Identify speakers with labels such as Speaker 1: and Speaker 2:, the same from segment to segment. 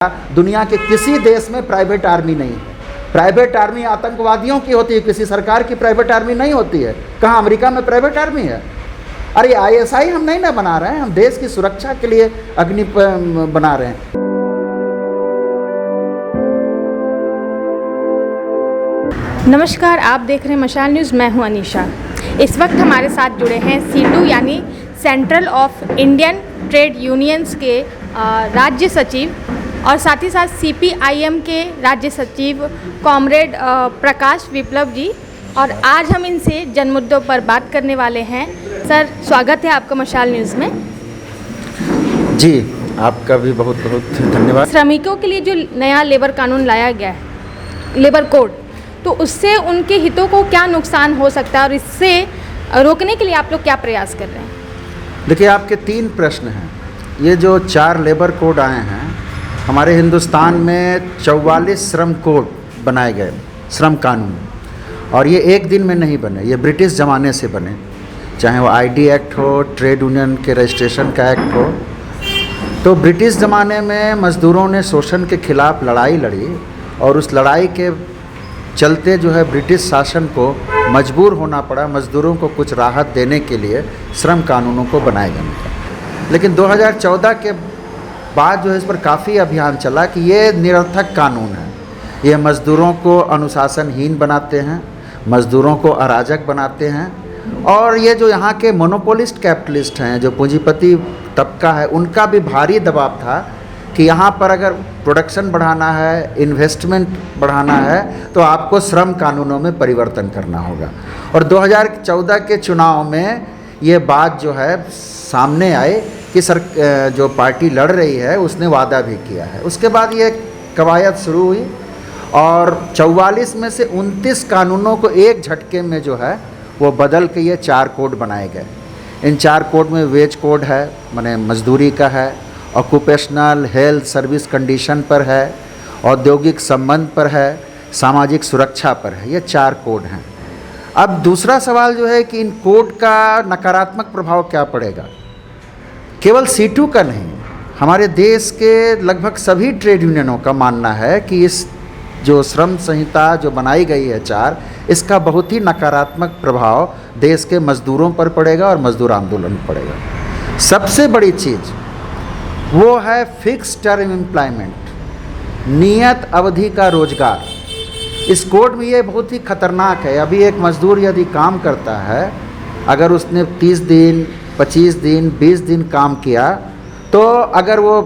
Speaker 1: दुनिया के किसी देश में प्राइवेट आर्मी नहीं है। प्राइवेट आर्मी आतंकवादियों की होती है, किसी सरकार की प्राइवेट आर्मी नहीं होती है। कहाँ अमेरिका में प्राइवेट आर्मी है? अरे आईएसआई हम नहीं ना बना रहे हैं, हम देश की सुरक्षा के लिए अग्नि बना रहे हैं।
Speaker 2: नमस्कार, आप देख रहे हैं मशाल न्यूज़। मैं हूं अनीशा। इस वक्त हमारे साथ जुड़े हैं सीटू यानी central of Indian trade unions के राज्य सचिव और साथ ही साथ सीपीआईएम के राज्य सचिव कॉमरेड प्रकाश विप्लव जी, और आज हम इनसे जन मुद्दों पर बात करने वाले हैं। सर, स्वागत है आपका मशाल न्यूज़ में।
Speaker 1: जी, आपका भी बहुत बहुत धन्यवाद।
Speaker 2: श्रमिकों के लिए जो नया लेबर कानून लाया गया है, लेबर कोड, तो उससे उनके हितों को क्या नुकसान हो सकता है और इससे रोकने के लिए आप लोग क्या प्रयास कर रहे हैं?
Speaker 1: देखिए, आपके 3 प्रश्न हैं। ये जो 4 लेबर कोड आए हैं, हमारे हिंदुस्तान में 44 श्रम कोड बनाए गए, श्रम कानून, और ये एक दिन में नहीं बने, ये ब्रिटिश ज़माने से बने। चाहे वो आईडी एक्ट हो, ट्रेड यूनियन के रजिस्ट्रेशन का एक्ट हो। तो ब्रिटिश ज़माने में मज़दूरों ने शोषण के खिलाफ लड़ाई लड़ी और उस लड़ाई के चलते जो है ब्रिटिश शासन को मजबूर होना पड़ा मज़दूरों को कुछ राहत देने के लिए श्रम कानूनों को बनाए गए। लेकिन 2014 के बाद जो है इस पर काफ़ी अभियान चला कि ये निरर्थक कानून है, ये मज़दूरों को अनुशासनहीन बनाते हैं, मज़दूरों को अराजक बनाते हैं, और ये जो यहाँ के मोनोपोलिस्ट कैपिटलिस्ट हैं, जो पूंजीपति तबका है, उनका भी भारी दबाव था कि यहाँ पर अगर प्रोडक्शन बढ़ाना है, इन्वेस्टमेंट बढ़ाना है, तो आपको श्रम कानूनों में परिवर्तन करना होगा। और 2014 के चुनाव में ये बात जो है सामने आई कि जो पार्टी लड़ रही है उसने वादा भी किया है। उसके बाद ये कवायद शुरू हुई और 44 में से 29 कानूनों को एक झटके में जो है वो बदल के ये 4 कोड बनाए गए। इन 4 कोड में वेज कोड है, माने मजदूरी का है, ऑक्यूपेशनल हेल्थ सर्विस कंडीशन पर है, औद्योगिक संबंध पर है, सामाजिक सुरक्षा पर है। ये 4 कोड हैं। अब दूसरा सवाल जो है कि इन कोड का नकारात्मक प्रभाव क्या पड़ेगा? केवल सीटू का नहीं, हमारे देश के लगभग सभी ट्रेड यूनियनों का मानना है कि इस जो श्रम संहिता जो बनाई गई है 4, इसका बहुत ही नकारात्मक प्रभाव देश के मज़दूरों पर पड़ेगा और मज़दूर आंदोलन पर पड़ेगा। सबसे बड़ी चीज़ वो है फिक्स टर्म एम्प्लॉयमेंट, नियत अवधि का रोजगार। इस कोड में ये बहुत ही खतरनाक है। अभी एक मज़दूर यदि काम करता है, अगर उसने 30 दिन, 25 दिन, 20 दिन काम किया, तो अगर वो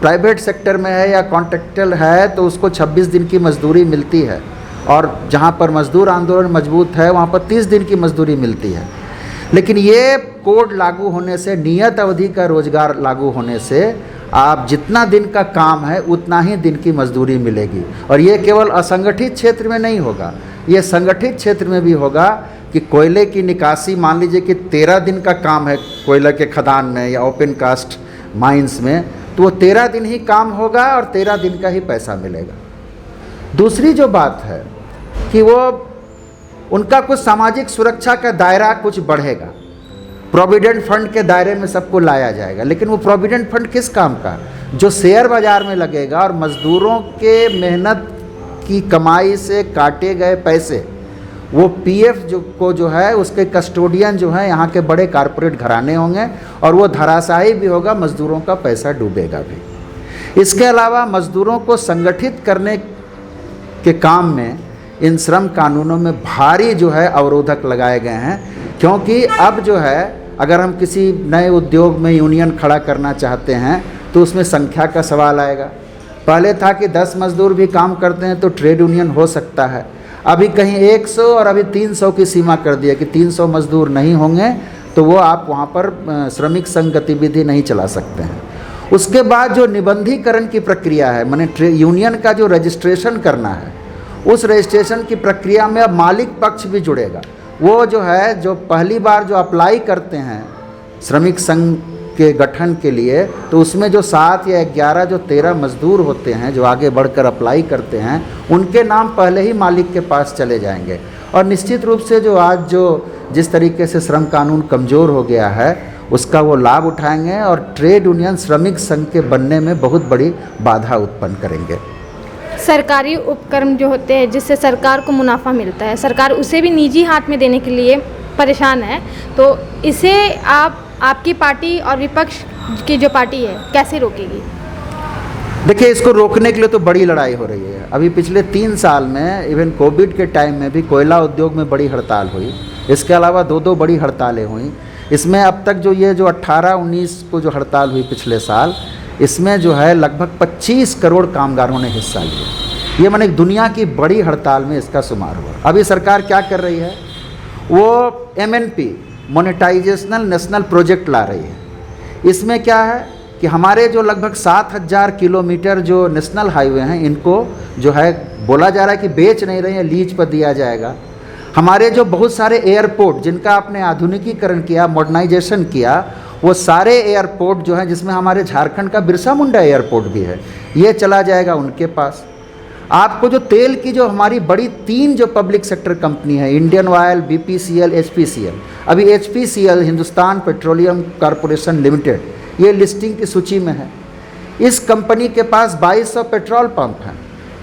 Speaker 1: प्राइवेट सेक्टर में है या कॉन्ट्रैक्चुअल है तो उसको 26 दिन की मजदूरी मिलती है, और जहाँ पर मज़दूर आंदोलन मजबूत है वहाँ पर 30 दिन की मजदूरी मिलती है। लेकिन ये कोड लागू होने से, नियत अवधि का रोजगार लागू होने से, आप जितना दिन का काम है उतना ही दिन की मजदूरी मिलेगी। और ये केवल असंगठित क्षेत्र में नहीं होगा, ये संगठित क्षेत्र में भी होगा कि कोयले की निकासी, मान लीजिए कि 13 दिन का काम है कोयले के खदान में या ओपन कास्ट माइंस में, तो वो 13 दिन ही काम होगा और 13 दिन का ही पैसा मिलेगा। दूसरी जो बात है कि वो उनका कुछ सामाजिक सुरक्षा का दायरा कुछ बढ़ेगा, प्रोविडेंट फंड के दायरे में सबको लाया जाएगा। लेकिन वो प्रोविडेंट फंड किस काम का? जो शेयर बाज़ार में लगेगा और मज़दूरों के मेहनत की कमाई से काटे गए पैसे, वो पीएफ जो है उसके कस्टोडियन जो है यहाँ के बड़े कारपोरेट घराने होंगे, और वो धराशायी भी होगा, मज़दूरों का पैसा डूबेगा भी। इसके अलावा मज़दूरों को संगठित करने के काम में इन श्रम कानूनों में भारी जो है अवरोधक लगाए गए हैं, क्योंकि अब जो है अगर हम किसी नए उद्योग में यूनियन खड़ा करना चाहते हैं तो उसमें संख्या का सवाल आएगा। पहले था कि 10 मज़दूर भी काम करते हैं तो ट्रेड यूनियन हो सकता है, अभी कहीं 100 और अभी 300 की सीमा कर दिया कि 300 मज़दूर नहीं होंगे तो वो आप वहाँ पर श्रमिक संघ गतिविधि नहीं चला सकते हैं। उसके बाद जो निबंधीकरण की प्रक्रिया है, माने यूनियन का जो रजिस्ट्रेशन करना है, उस रजिस्ट्रेशन की प्रक्रिया में अब मालिक पक्ष भी जुड़ेगा। वो जो है जो पहली बार जो अप्लाई करते हैं श्रमिक संघ के गठन के लिए, तो उसमें जो 7 या 11 जो 13 मज़दूर होते हैं जो आगे बढ़कर अप्लाई करते हैं, उनके नाम पहले ही मालिक के पास चले जाएंगे। और निश्चित रूप से जो आज जो जिस तरीके से श्रम कानून कमज़ोर हो गया है, उसका वो लाभ उठाएंगे और ट्रेड यूनियन श्रमिक संघ के बनने में बहुत बड़ी बाधा उत्पन्न करेंगे।
Speaker 2: सरकारी उपक्रम जो होते हैं जिससे सरकार को मुनाफा मिलता है, सरकार उसे भी निजी हाथ में देने के लिए परेशान है, तो इसे आपकी पार्टी और विपक्ष की जो पार्टी है कैसे रोकेगी?
Speaker 1: देखिए, इसको रोकने के लिए तो बड़ी लड़ाई हो रही है। अभी पिछले 3 साल में इवन कोविड के टाइम में भी कोयला उद्योग में बड़ी हड़ताल हुई, इसके अलावा 2 बड़ी हड़तालें हुई। इसमें अब तक जो 18-19 को जो हड़ताल हुई पिछले साल, इसमें जो है लगभग 25 करोड़ कामगारों ने हिस्सा लिया। ये माने दुनिया की बड़ी हड़ताल में इसका शुमार हुआ। अभी सरकार क्या कर रही है, वो MNP मोनेटाइजेशनल नेशनल प्रोजेक्ट ला रही है। इसमें क्या है कि हमारे जो लगभग 7000 किलोमीटर जो नेशनल हाईवे हैं, इनको जो है बोला जा रहा है कि बेच नहीं रहे हैं, लीज पर दिया जाएगा। हमारे जो बहुत सारे एयरपोर्ट जिनका आपने आधुनिकीकरण किया, मॉडर्नाइजेशन किया, वो सारे एयरपोर्ट जो हैं, जिसमें हमारे झारखंड का बिरसा मुंडा एयरपोर्ट भी है, ये चला जाएगा उनके पास। आपको जो तेल की जो हमारी बड़ी 3 जो पब्लिक सेक्टर कंपनी है, इंडियन ऑयल, BPCL, HPCL, अभी HPCL Hindustan petroleum corporation limited ये लिस्टिंग की सूची में है। इस कंपनी के पास 2200 पेट्रोल पंप हैं।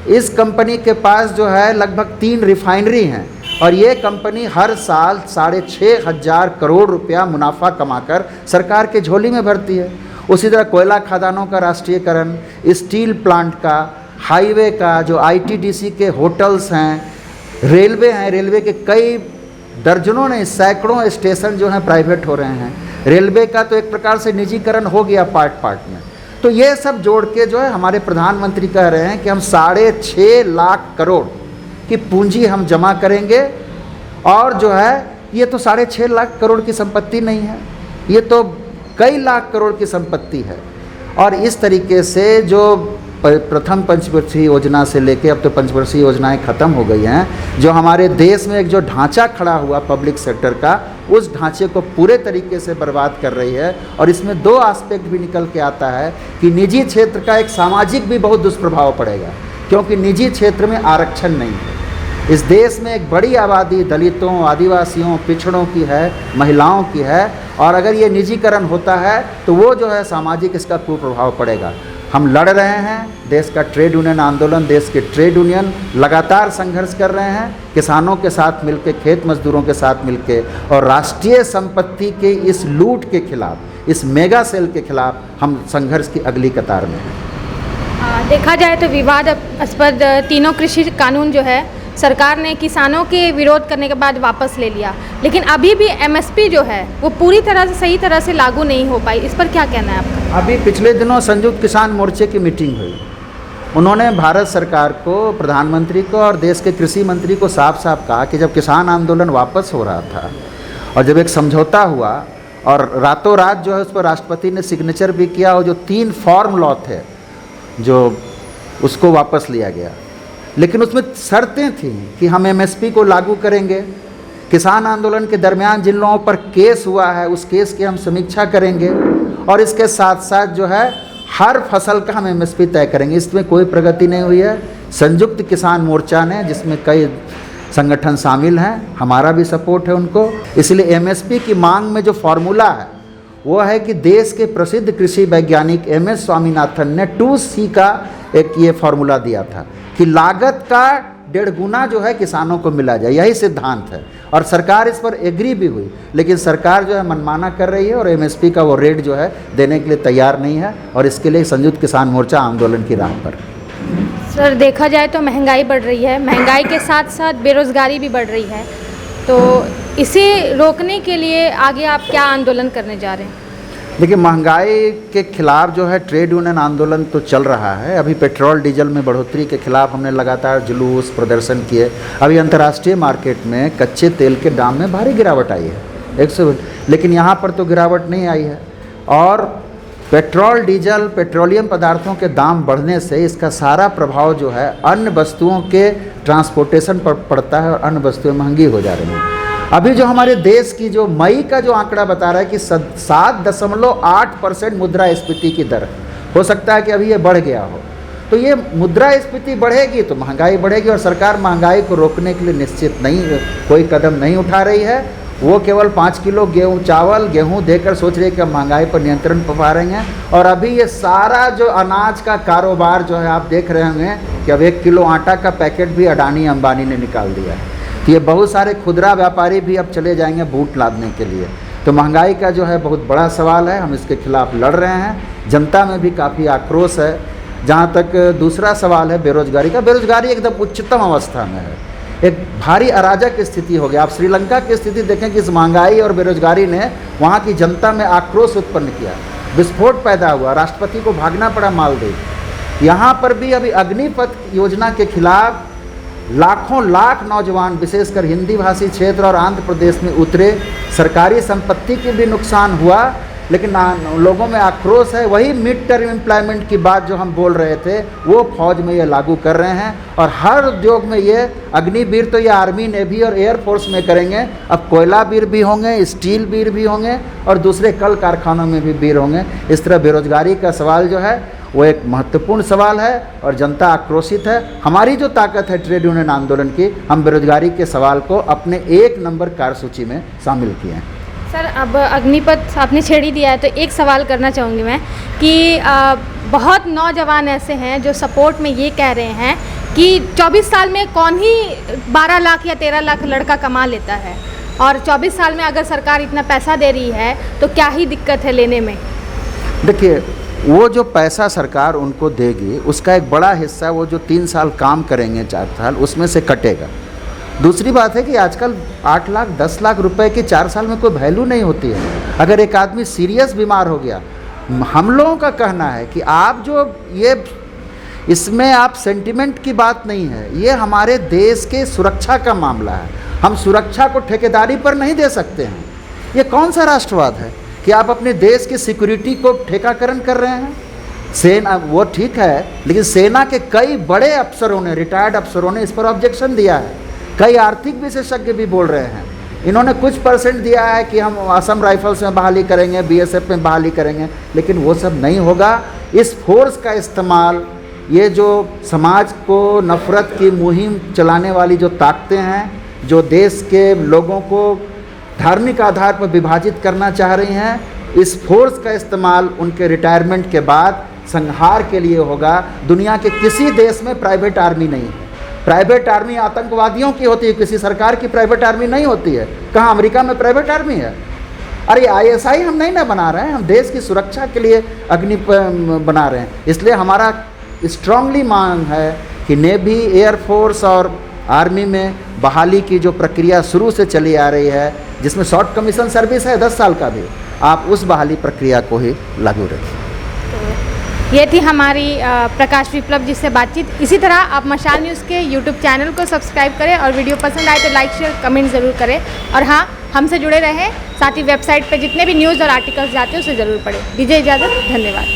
Speaker 1: इस कंपनी के पास जो है लगभग 3 रिफाइनरी हैं और ये कंपनी हर साल 6500 करोड़ रुपया मुनाफा कमाकर सरकार के झोली में भरती है। उसी तरह कोयला खदानों का राष्ट्रीयकरण, स्टील प्लांट का, हाईवे का, जो ITDC के होटल्स हैं, रेलवे हैं, रेलवे के कई दर्जनों ने सैकड़ों स्टेशन जो हैं प्राइवेट हो रहे हैं। रेलवे का तो एक प्रकार से निजीकरण हो गया पार्ट में। तो ये सब जोड़ के जो है हमारे प्रधानमंत्री कह रहे हैं कि हम 6.5 लाख करोड़ की पूंजी हम जमा करेंगे और जो है ये तो 6.5 लाख करोड़ की संपत्ति नहीं है, ये तो कई लाख करोड़ की संपत्ति है। और इस तरीके से जो प्रथम पंचवर्षीय योजना से लेके अब तो पंचवर्षीय योजनाएं ख़त्म हो गई हैं, जो हमारे देश में एक जो ढांचा खड़ा हुआ पब्लिक सेक्टर का, उस ढांचे को पूरे तरीके से बर्बाद कर रही है। और इसमें 2 एस्पेक्ट भी निकल के आता है कि निजी क्षेत्र का एक सामाजिक भी बहुत दुष्प्रभाव पड़ेगा, क्योंकि निजी क्षेत्र में आरक्षण नहीं है। इस देश में एक बड़ी आबादी दलितों, आदिवासियों, पिछड़ों की है, महिलाओं की है, और अगर ये निजीकरण होता है तो वो जो है सामाजिक इसका कुप्रभाव पड़ेगा। हम लड़ रहे हैं, देश का ट्रेड यूनियन आंदोलन, देश के ट्रेड यूनियन लगातार संघर्ष कर रहे हैं, किसानों के साथ मिलकर, खेत मजदूरों के साथ मिलकर, और राष्ट्रीय संपत्ति के इस लूट के खिलाफ, इस मेगा सेल के खिलाफ हम संघर्ष की अगली कतार में हैं।
Speaker 2: देखा जाए तो विवादास्पद तीनों कृषि कानून जो है सरकार ने किसानों के विरोध करने के बाद वापस ले लिया, लेकिन अभी भी MSP जो है वो पूरी तरह से सही तरह से लागू नहीं हो पाई। इस पर क्या कहना है आपका?
Speaker 1: अभी पिछले दिनों संयुक्त किसान मोर्चे की मीटिंग हुई। उन्होंने भारत सरकार को, प्रधानमंत्री को और देश के कृषि मंत्री को साफ साफ कहा कि जब किसान आंदोलन वापस हो रहा था और जब एक समझौता हुआ और रातों रात जो है उस पर राष्ट्रपति ने सिग्नेचर भी किया, और जो 3 फॉर्म लॉ थे जो उसको वापस लिया गया, लेकिन उसमें शर्तें थीं कि हम MSP को लागू करेंगे, किसान आंदोलन के दरमियान जिन लोगों पर केस हुआ है उस केस की हम समीक्षा करेंगे, और इसके साथ साथ जो है हर फसल का हम MSP तय करेंगे। इसमें कोई प्रगति नहीं हुई है। संयुक्त किसान मोर्चा ने, जिसमें कई संगठन शामिल हैं, हमारा भी सपोर्ट है उनको, इसलिए MSP की मांग में जो फॉर्मूला है वो है कि देश के प्रसिद्ध कृषि वैज्ञानिक MS स्वामीनाथन ने 2C का एक ये फॉर्मूला दिया था कि लागत का 1.5 गुना जो है किसानों को मिला जाए, यही सिद्धांत है। और सरकार इस पर एग्री भी हुई, लेकिन सरकार जो है मनमाना कर रही है और MSP का वो रेट जो है देने के लिए तैयार नहीं है, और इसके लिए संयुक्त किसान मोर्चा आंदोलन की राह पर।
Speaker 2: सर, देखा जाए तो महंगाई बढ़ रही है, महंगाई के साथ साथ बेरोज़गारी भी बढ़ रही है, तो इसे रोकने के लिए आगे आप क्या आंदोलन करने जा रहे हैं?
Speaker 1: देखिए, महंगाई के खिलाफ जो है ट्रेड यूनियन आंदोलन तो चल रहा है। अभी पेट्रोल डीजल में बढ़ोतरी के खिलाफ हमने लगातार जुलूस प्रदर्शन किए। अभी अंतर्राष्ट्रीय मार्केट में कच्चे तेल के दाम में भारी गिरावट आई है 100, लेकिन यहाँ पर तो गिरावट नहीं आई है। और पेट्रोल डीजल पेट्रोलियम पदार्थों के दाम बढ़ने से इसका सारा प्रभाव जो है अन्य वस्तुओं के ट्रांसपोर्टेशन पर पड़ता है, और अन्य वस्तुएँ महंगी हो जा रही हैं। अभी जो हमारे देश की जो मई का जो आंकड़ा बता रहा है कि 7.8% मुद्रास्फीति की दर, हो सकता है कि अभी ये बढ़ गया हो। तो ये मुद्रास्फीति बढ़ेगी तो महंगाई बढ़ेगी, और सरकार महंगाई को रोकने के लिए निश्चित नहीं कोई कदम नहीं उठा रही है। वो केवल 5 किलो गेहूँ देकर सोच रहे कि हम महंगाई पर नियंत्रण पा रहे हैं। और अभी ये सारा जो अनाज का कारोबार जो है, आप देख रहे होंगे कि अब 1 किलो आटा का पैकेट भी अडानी अंबानी ने निकाल दिया है। तो ये बहुत सारे खुदरा व्यापारी भी अब चले जाएंगे बूट लादने के लिए। तो महंगाई का जो है बहुत बड़ा सवाल है, हम इसके खिलाफ लड़ रहे हैं। जनता में भी काफ़ी आक्रोश है। जहाँ तक दूसरा सवाल है बेरोजगारी का, बेरोजगारी एकदम उच्चतम अवस्था में है, एक भारी अराजक स्थिति हो गया। आप श्रीलंका की स्थिति देखें कि इस महंगाई और बेरोजगारी ने वहाँ की जनता में आक्रोश उत्पन्न किया, विस्फोट पैदा हुआ, राष्ट्रपति को भागना पड़ा मालदीव। यहाँ पर भी अभी अग्निपथ योजना के खिलाफ लाखों लाख नौजवान विशेषकर हिंदी भाषी क्षेत्र और आंध्र प्रदेश में उतरे। सरकारी संपत्ति की भी नुकसान हुआ, लेकिन लोगों में आक्रोश है। वही मिड टर्म एम्प्लॉयमेंट की बात जो हम बोल रहे थे वो फौज में ये लागू कर रहे हैं, और हर उद्योग में ये अग्निवीर तो ये आर्मी नेवी और एयरफोर्स में करेंगे। अब कोयला वीर भी होंगे, स्टील वीर भी होंगे और दूसरे कल कारखानों में भी वीर होंगे। इस तरह बेरोजगारी का सवाल जो है वो एक महत्वपूर्ण सवाल है और जनता आक्रोशित है। हमारी जो ताकत है ट्रेड यूनियन आंदोलन की, हम बेरोजगारी के सवाल को अपने 1 नंबर कार्यसूची में शामिल किए हैं।
Speaker 2: सर, अब अग्निपथ आपने छेड़ ही दिया है तो एक सवाल करना चाहूँगी मैं कि बहुत नौजवान ऐसे हैं जो सपोर्ट में ये कह रहे हैं कि 24 साल में कौन ही 12 लाख या 13 लाख लड़का कमा लेता है, और 24 साल में अगर सरकार इतना पैसा दे रही है तो क्या ही दिक्कत है लेने में।
Speaker 1: देखिए, वो जो पैसा सरकार उनको देगी उसका एक बड़ा हिस्सा वो जो 3 साल काम करेंगे 4 साल उसमें से कटेगा। दूसरी बात है कि आजकल 8 लाख 10 लाख रुपए की 4 साल में कोई वैल्यू नहीं होती है। अगर एक आदमी सीरियस बीमार हो गया, हम लोगों का कहना है कि आप जो ये इसमें आप सेंटिमेंट की बात नहीं है, ये हमारे देश के सुरक्षा का मामला है। हम सुरक्षा को ठेकेदारी पर नहीं दे सकते हैं। ये कौन सा राष्ट्रवाद है कि आप अपने देश की सिक्योरिटी को ठेकाकरण कर रहे हैं। सेना वो ठीक है, लेकिन सेना के कई बड़े अफसरों ने, रिटायर्ड अफसरों ने इस पर ऑब्जेक्शन दिया है। कई आर्थिक विशेषज्ञ भी बोल रहे हैं। इन्होंने कुछ परसेंट दिया है कि हम असम राइफल्स में बहाली करेंगे, बीएसएफ में बहाली करेंगे, लेकिन वो सब नहीं होगा। इस फोर्स का इस्तेमाल ये जो समाज को नफ़रत की मुहिम चलाने वाली जो ताकतें हैं, जो देश के लोगों को धार्मिक आधार पर विभाजित करना चाह रही हैं, इस फोर्स का इस्तेमाल उनके रिटायरमेंट के बाद संहार के लिए होगा। दुनिया के किसी देश में प्राइवेट आर्मी नहीं है। प्राइवेट आर्मी आतंकवादियों की होती है, किसी सरकार की प्राइवेट आर्मी नहीं होती है। कहाँ अमेरिका में प्राइवेट आर्मी है? अरे आईएसआई हम नहीं ना बना रहे हैं, हम देश की सुरक्षा के लिए अग्नि बना रहे हैं। इसलिए हमारा स्ट्रांगली मांग है कि नेवी, एयरफोर्स और आर्मी में बहाली की जो प्रक्रिया शुरू से चली आ रही है, जिसमें शॉर्ट कमीशन सर्विस है 10 साल का भी, आप उस बहाली प्रक्रिया को ही लागू रखें।
Speaker 2: ये थी हमारी प्रकाश विप्लव जी से बातचीत। इसी तरह आप मशाल न्यूज़ के यूट्यूब चैनल को सब्सक्राइब करें और वीडियो पसंद आए तो लाइक शेयर कमेंट ज़रूर करें। और हाँ, हमसे जुड़े रहें, साथ ही वेबसाइट पे जितने भी न्यूज़ और आर्टिकल्स जाते हैं उसे ज़रूर पढ़ें। दीजिए इजाज़त, धन्यवाद।